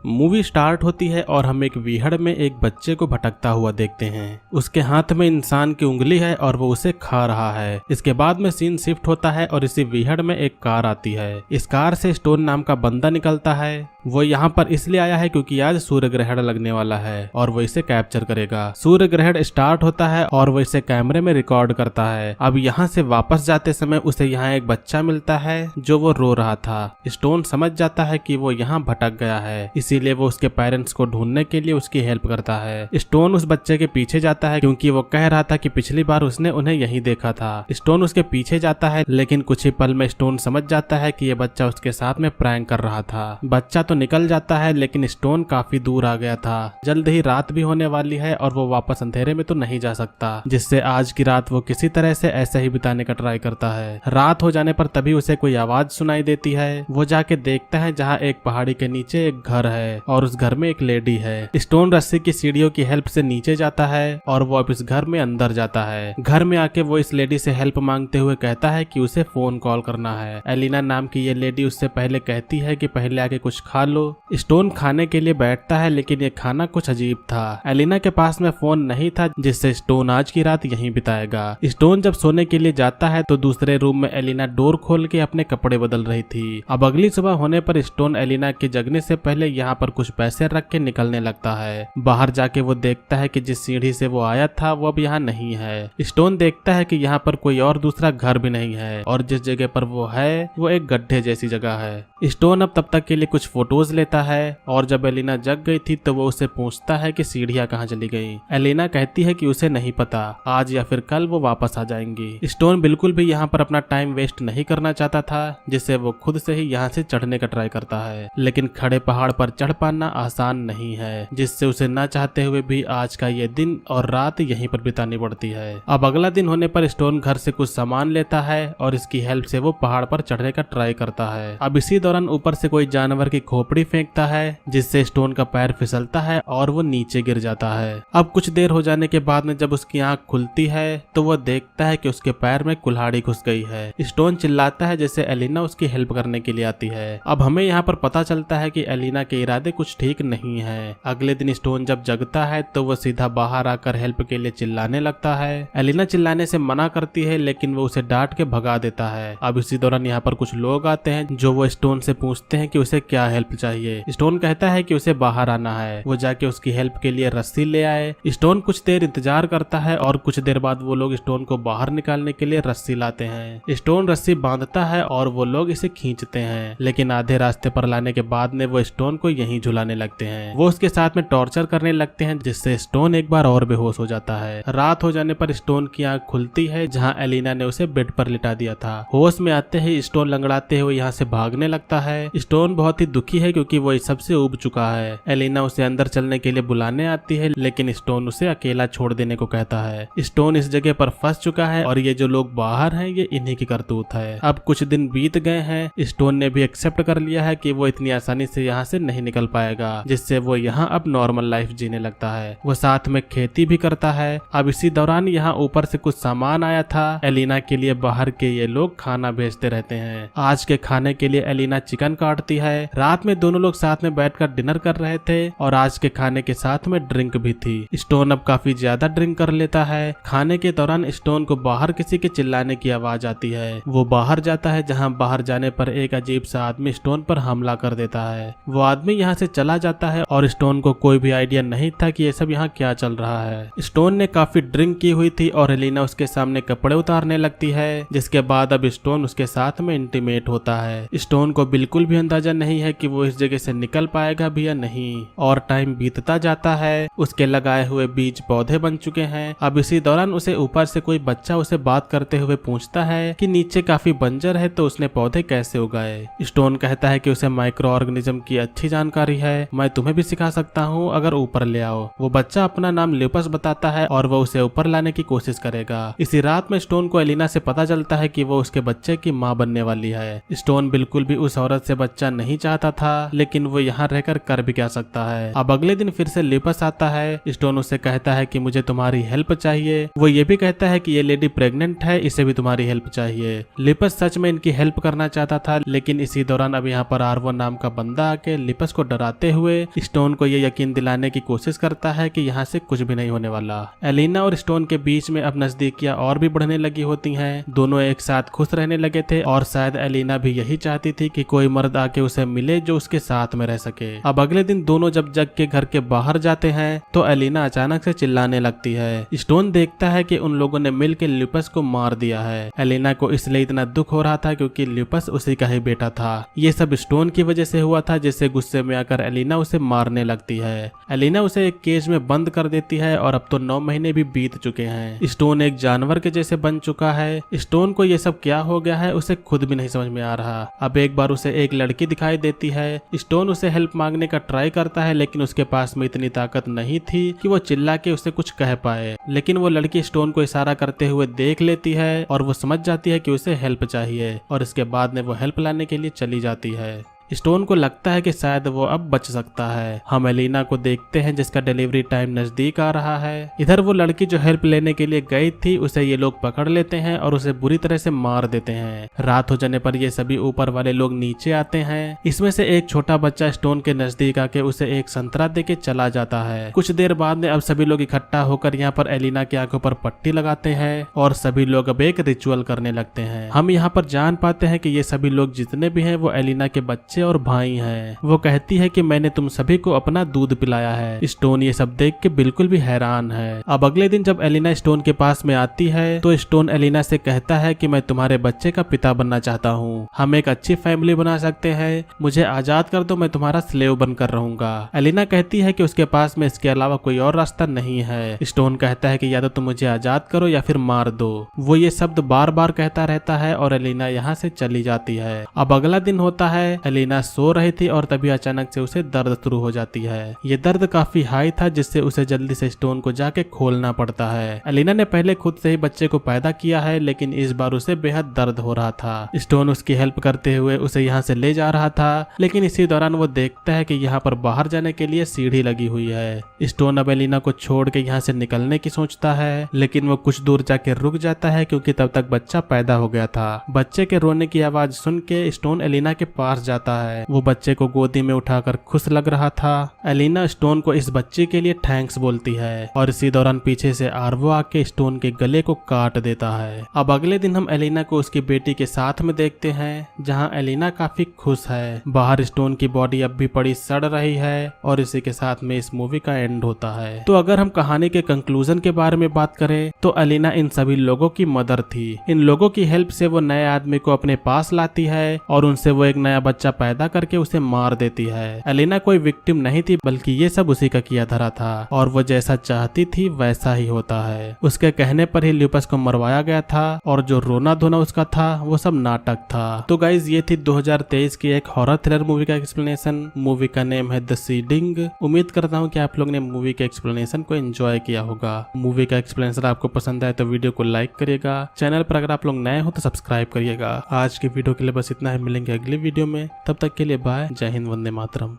Movie start होती है और हम एक विहड़ में एक बच्चे को भटकता हुआ देखते हैं। उसके हाथ में इंसान की उंगली है और वो उसे खा रहा है। इसके बाद में सीन शिफ्ट होता है और इसी विहड़ में एक कार आती है। इस कार से स्टोन नाम का बंदा निकलता है। वो यहाँ पर इसलिए आया है क्योंकि आज सूर्य ग्रहण लगने वाला है और वो इसे कैप्चर करेगा। सूर्य ग्रहण स्टार्ट होता है और वो इसे कैमरे में रिकॉर्ड करता है। अब यहाँ से वापस जाते समय उसे यहाँ एक बच्चा मिलता है जो वो रो रहा था। स्टोन समझ जाता है कि वो यहाँ भटक गया है, इसीलिए वो उसके पेरेंट्स को ढूंढने के लिए उसकी हेल्प करता है। स्टोन उस बच्चे के पीछे जाता है क्योंकि वो कह रहा था कि पिछली बार उसने उन्हें यहीं देखा था। स्टोन उसके पीछे जाता है, लेकिन कुछ ही पल में स्टोन समझ जाता है कि ये बच्चा उसके साथ में प्रैंक कर रहा था। बच्चा तो निकल जाता है, लेकिन स्टोन काफी दूर आ गया था। जल्द ही रात भी होने वाली है और वो वापस अंधेरे में तो नहीं जा सकता, जिससे आज की रात वो किसी तरह से ऐसे ही बिताने का ट्राई करता है। रात हो जाने पर तभी उसे कोई आवाज सुनाई देती है। वो जाके देखता है जहाँ एक पहाड़ी के नीचे एक घर है और उस घर में एक लेडी है। स्टोन रस्सी की सीढ़ियों की हेल्प से नीचे जाता है और वो अब इस घर में अंदर जाता है। घर में आके वो इस लेडी से हेल्प मांगते हुए कहता है कि उसे फोन कॉल करना है। एलिना नाम की ये लेडी उससे पहले कहती है कि पहले आके कुछ खा लो। स्टोन खाने के लिए बैठता है, लेकिन ये खाना कुछ अजीब था। एलिना के पास में फोन नहीं था, जिससे स्टोन आज की रात यहीं बिताएगा। स्टोन जब सोने के लिए जाता है तो दूसरे रूम में एलिना डोर खोल के अपने कपड़े बदल रही थी। अब अगली सुबह होने पर स्टोन एलिना के जगने से पहले यहाँ पर कुछ पैसे रख के निकलने लगता है। बाहर जाके वो देखता है कि जिस सीढ़ी से वो आया था वो अब यहाँ नहीं है। स्टोन देखता है कि यहाँ पर कोई और दूसरा घर भी नहीं है और जिस जगह पर वो है वो एक गड्ढे जैसी जगह है। स्टोन अब तब तक के लिए कुछ फोटोज लेता है और जब एलिना जग गई थी तो वो उससे पूछता है कि सीढ़ियां कहाँ चली गई। एलिना कहती है कि उसे नहीं पता, आज या फिर कल वो वापस आ जाएंगी। स्टोन बिल्कुल भी यहाँ पर अपना टाइम वेस्ट नहीं करना चाहता था, जिससे वो खुद से ही यहाँ से चढ़ने का ट्राई करता है। लेकिन खड़े पहाड़ पर चढ़ पाना आसान नहीं है, जिससे उसे ना चाहते हुए भी आज का ये दिन और रात यहीं पर बितानी पड़ती है। अब अगला दिन होने पर स्टोन घर से कुछ सामान लेता है और इसकी हेल्प से वो पहाड़ पर चढ़ने का ट्राई करता है। अब इसी दौरान ऊपर से कोई जानवर की खोपड़ी फेंकता है, जिससे स्टोन का पैर फिसलता है और वो नीचे गिर जाता है। अब कुछ देर हो जाने के बाद में जब उसकी आंख खुलती है तो वो देखता है कि उसके पैर में कुल्हाड़ी घुस गई है। स्टोन चिल्लाता है, जैसे एलिना उसकी हेल्प करने के लिए आती है। अब हमें यहाँ पर पता चलता है कि एलिना के इरादे कुछ ठीक नहीं है। अगले दिन स्टोन जब जगता है तो वो सीधा बाहर आकर हेल्प के लिए चिल्लाने लगता है। एलिना चिल्लाने से मना करती है, लेकिन वो उसे डांट के भगा देता है। अब इसी दौरान यहाँ पर कुछ लोग आते हैं जो वो स्टोन से पूछते हैं कि उसे क्या हेल्प चाहिए। स्टोन कहता है कि उसे बाहर आना है। वो जाके उसकी हेल्प के लिए रस्सी ले आए। स्टोन कुछ देर इंतजार करता है और कुछ देर बाद वो लोग स्टोन को बाहर निकालने के लिए रस्सी लाते हैं। स्टोन रस्सी बांधता है और वो लोग इसे खींचते हैं, लेकिन आधे रास्ते पर लाने के बाद में वो स्टोन को यहीं झुलाने लगते हैं। वो उसके साथ में टॉर्चर करने लगते हैं, जिससे स्टोन एक बार और बेहोश हो जाता है। रात हो जाने पर स्टोन की आंख खुलती है, जहाँ एलिना ने उसे बेड पर लिटा दिया था। होश में आते ही स्टोन लंगड़ाते हुए यहाँ से भागने लगता है। स्टोन बहुत ही दुखी है क्योंकि वो इस सबसे उब चुका है। एलिना उसे अंदर चलने के लिए बुलाने आती है, लेकिन स्टोन उसे अकेला छोड़ देने को कहता है। स्टोन इस जगह पर फंस चुका है और ये जो लोग बाहर हैं ये इन्हीं की करतूत है। अब कुछ दिन बीत गए हैं। स्टोन ने भी एक्सेप्ट कर लिया है कि वो इतनी आसानी से यहाँ से नहीं निकल पाएगा, जिससे वो यहाँ अब नॉर्मल लाइफ जीने लगता है। वो साथ में खेती भी करता है। अब इसी दौरान यहाँ ऊपर से कुछ सामान आया था। एलिना के लिए बाहर के ये लोग खाना भेजते रहते हैं। आज के खाने के लिए एलिना चिकन काटती है। रात में दोनों लोग साथ में बैठकर डिनर कर रहे थे और आज के खाने के साथ में ड्रिंक भी थी। स्टोन अब काफी ज्यादा ड्रिंक कर लेता है। खाने के दौरान स्टोन को बाहर किसी के चिल्लाने की आवाज आती है। वो बाहर जाता है, जहां बाहर जाने पर एक अजीब सा आदमी स्टोन पर हमला कर देता है। वो आदमी यहाँ से चला जाता है और स्टोन को कोई भी आइडिया नहीं था कि ये सब यहाँ क्या चल रहा है। स्टोन ने काफी ड्रिंक की हुई थी और एलिना उसके सामने कपड़े उतारने लगती है, जिसके बाद अब स्टोन उसके साथ में इंटीमेट होता है। स्टोन को बिल्कुल भी अंदाजा नहीं है कि वो इस जगह से निकल पाएगा भी या नहीं। और टाइम बीतता जाता है। उसके लगाए हुए बीज पौधे बन चुके हैं। अब इसी दौरान उसे ऊपर से कोई बच्चा उसे बात करते हुए पूछता है कि नीचे काफी बंजर है तो उसने पौधे कैसे उगाए। स्टोन कहता है कि उसे माइक्रो ऑर्गेनिज्म की अच्छी जानकारी है, मैं तुम्हें भी सिखा सकता हूँ अगर ऊपर ले आओ। वो बच्चा अपना नाम ल्यूपस बताता है और वो उसे ऊपर लाने की कोशिश करेगा। इसी रात में स्टोन को एलिना से पता चलता है कि वो उसके बच्चे की माँ बनने वाली है। स्टोन बिल्कुल भी उस उस औरत से बच्चा नहीं चाहता था, लेकिन वो यहाँ रहकर कर भी क्या सकता है। अब अगले दिन फिर से लिपस आता है। स्टोन उससे कहता है कि मुझे तुम्हारी हेल्प चाहिए। वो ये भी कहता है कि ये लेडी प्रेग्नेंट है, इसे भी तुम्हारी हेल्प चाहिए। लिपस सच में इनकी हेल्प करना चाहता था, लेकिन इसी दौरान अब यहाँ पर आर्वो नाम का बंदा आके लिपस को डराते हुए स्टोन को ये यकीन दिलाने की कोशिश करता है कि यहाँ से कुछ भी नहीं होने वाला। एलिना और स्टोन के बीच में अब नजदीकियां और भी बढ़ने लगी होती हैं। दोनों एक साथ खुश रहने लगे थे और शायद एलिना भी यही चाहती थी कि कोई मर्द आके उसे मिले जो उसके साथ में रह सके। अब अगले दिन दोनों जब जग के घर के बाहर जाते हैं तो एलिना अचानक से चिल्लाने लगती है। स्टोन देखता है कि उन लोगों ने मिलकर लिपस को मार दिया है। एलिना को इसलिए इतना दुख हो रहा था क्योंकि लिपस उसी का ही बेटा था। ये सब स्टोन की वजह से हुआ था, जिससे गुस्से में आकर एलिना उसे मारने लगती है। एलिना उसे एक केज में बंद कर देती है और अब तो 9 महीने भी बीत चुके हैं। स्टोन एक जानवर के जैसे बन चुका है। स्टोन को ये सब क्या हो गया है उसे खुद भी नहीं समझ में आ रहा। अब एक बार उसे एक लड़की दिखाई देती है। स्टोन उसे हेल्प मांगने का ट्राई करता है, लेकिन उसके पास में इतनी ताकत नहीं थी कि वो चिल्ला के उसे कुछ कह पाए। लेकिन वो लड़की स्टोन को इशारा करते हुए देख लेती है और वो समझ जाती है कि उसे हेल्प चाहिए और इसके बाद में वो हेल्प लाने के लिए चली जाती है। स्टोन को लगता है कि शायद वो अब बच सकता है। हम एलिना को देखते हैं जिसका डिलीवरी टाइम नजदीक आ रहा है। इधर वो लड़की जो हेल्प लेने के लिए गई थी उसे ये लोग पकड़ लेते हैं और उसे बुरी तरह से मार देते हैं। रात हो जाने पर ये सभी ऊपर वाले लोग नीचे आते हैं। इसमें से एक छोटा बच्चा स्टोन के नजदीक आके उसे एक संतरा देके चला जाता है। कुछ देर बाद में अब सभी लोग इकट्ठा होकर यहाँ पर एलिना की आंखों पर पट्टी लगाते हैं और सभी लोग अब एक रिचुअल करने लगते हैं। हम यहाँ पर जान पाते हैं कि ये सभी लोग जितने भी हैं वो एलिना के बच्चे और भाई हैं। वो कहती है कि मैंने तुम सभी को अपना दूध पिलाया है। स्टोन ये सब देख के बिल्कुल भी हैरान है। अब अगले दिन जब एलिना स्टोन के पास में आती है तो स्टोन एलिना से कहता है कि मैं तुम्हारे बच्चे का पिता बनना चाहता हूँ। हम एक अच्छी फैमिली बना सकते हैं। मुझे आजाद कर दो, मैं तुम्हारा स्लेव बनकर रहूंगा। एलिना कहती है कि उसके पास में इसके अलावा कोई और रास्ता नहीं है। स्टोन कहता है कि या तो तुम मुझे आजाद करो या फिर मार दो। वो ये शब्द बार बार कहता रहता है और एलिना यहाँ से चली जाती है। अब अगला दिन होता है। एलिना सो रही थी और तभी अचानक से उसे दर्द शुरू हो जाती है। ये दर्द काफी हाई था, जिससे उसे जल्दी से स्टोन को जाके खोलना पड़ता है। एलिना ने पहले खुद से ही बच्चे को पैदा किया है, लेकिन इस बार उसे बेहद दर्द हो रहा था। स्टोन उसकी हेल्प करते हुए उसे यहाँ से ले जा रहा था, लेकिन इसी दौरान वो देखता है कि यहाँ पर बाहर जाने के लिए सीढ़ी लगी हुई है। स्टोन अब एलिना को छोड़ के यहाँ से निकलने की सोचता है, लेकिन वो कुछ दूर जाके रुक जाता है क्योंकि तब तक बच्चा पैदा हो गया था। बच्चे के रोने की आवाज सुन के स्टोन एलिना के पास जाता है। वो बच्चे को गोदी में उठाकर खुश लग रहा था। एलिना स्टोन को इस बच्चे के लिए थैंक्स बोलती है और इसी दौरान पीछे से आर्वो आके स्टोन के गले को काट देता है। अब अगले दिन हम एलिना को उसकी बेटी के साथ में देखते हैं, जहां एलिना काफी खुश है। बाहर स्टोन की बॉडी अब भी पड़ी सड़ रही है और इसी के साथ में इस मूवी का एंड होता है। तो अगर हम कहानी के कंक्लूजन के बारे में बात करें तो एलिना इन सभी लोगों की मदर थी। इन लोगों की हेल्प से वो नए आदमी को अपने पास लाती है और उनसे वो एक नया बच्चा पैदा करके उसे मार देती है। एलिना कोई विक्टिम नहीं थी, बल्कि ये सब उसी का किया धरा था और वो जैसा चाहती थी वैसा ही होता है। उसके कहने पर ही लिपस को मरवाया गया था और जो रोना धोना उसका था वो सब नाटक था। तो गाइज ये थी 2023 की एक हॉरर थ्रिलर मूवी का एक्सप्लेनेशन। मूवी का नेम है द सीडिंग। उम्मीद करता हूँ कि आप लोग ने मूवी के एक्सप्लेनेशन को एंजॉय किया होगा। मूवी का एक्सप्लेनेशन आपको पसंद आए तो वीडियो को लाइक करिएगा। चैनल पर अगर आप लोग नए हो तो सब्सक्राइब करिएगा। आज की वीडियो के लिए बस इतना ही। मिलेंगे अगले वीडियो में, तब तक के लिए बाय। जय हिंद, वंदे मातरम।